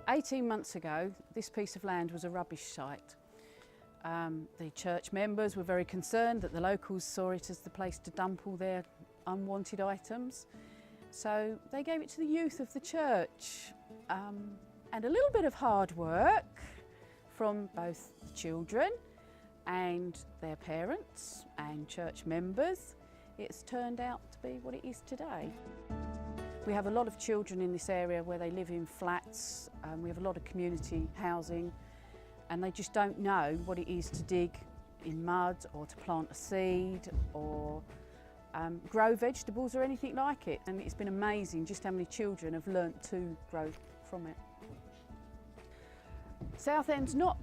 18 months ago, this piece of land was a rubbish site. The church members were very concerned that the locals saw it as the place to dump all their unwanted items. So they gave it to the youth of the church. And a little bit of hard work from both the children and their parents and church members, it's turned out to be what it is today. We have a lot of children in this area where they live in flats, we have a lot of community housing, and they just don't know what it is to dig in mud or to plant a seed or grow vegetables or anything like it. And it's been amazing just how many children have learnt to grow from it. Southend's not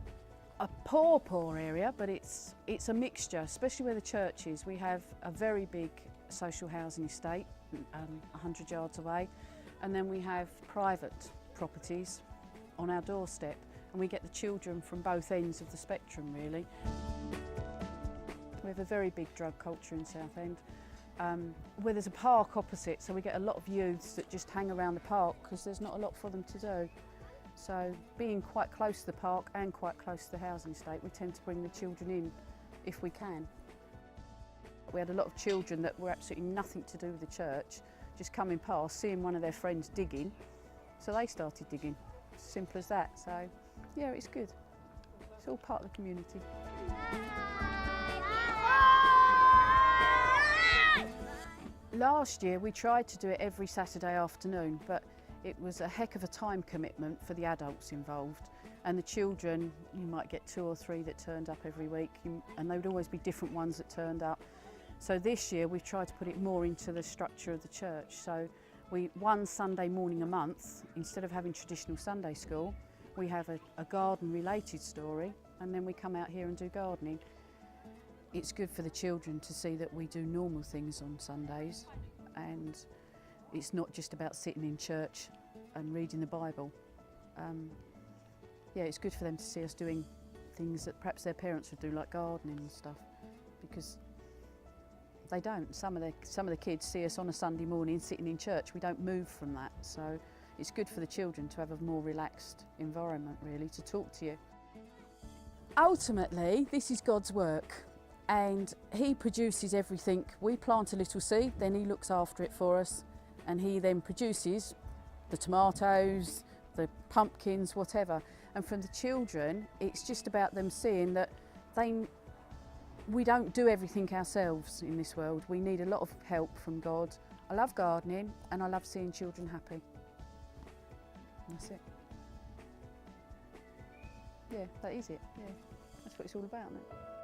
a poor area, but it's a mixture, especially where the church is. We have a very big social housing estate, 100 yards away, and then we have private properties on our doorstep, and we get the children from both ends of the spectrum really. We have a very big drug culture in Southend, where there's a park opposite, so we get a lot of youths that just hang around the park because there's not a lot for them to do. So being quite close to the park and quite close to the housing estate, we tend to bring the children in if we can. We had a lot of children that were absolutely nothing to do with the church, just coming past, seeing one of their friends digging, so they started digging. Simple as that. So yeah, it's good. It's all part of the community. Last year we tried to do it every Saturday afternoon, but it was a heck of a time commitment for the adults involved, and the children, you might get 2 or 3 that turned up every week, and they would always be different ones that turned up. So this year we've tried to put it more into the structure of the church. So one Sunday morning a month, instead of having traditional Sunday school, we have a garden related story, and then we come out here and do gardening. It's good for the children to see that we do normal things on Sundays, and it's not just about sitting in church and reading the Bible. Yeah, it's good for them to see us doing things that perhaps their parents would do, like gardening and stuff, because they don't. Some of the kids see us on a Sunday morning sitting in church. We don't move from that, so it's good for the children to have a more relaxed environment, really, to talk to you. Ultimately, this is God's work, and He produces everything. We plant a little seed, then He looks after it for us, and He then produces the tomatoes, the pumpkins, whatever. And from the children, it's just about them seeing that we don't do everything ourselves in this world. We need a lot of help from God. I love gardening and I love seeing children happy. That's it. Yeah, that is it. Yeah, that's what it's all about, isn't it?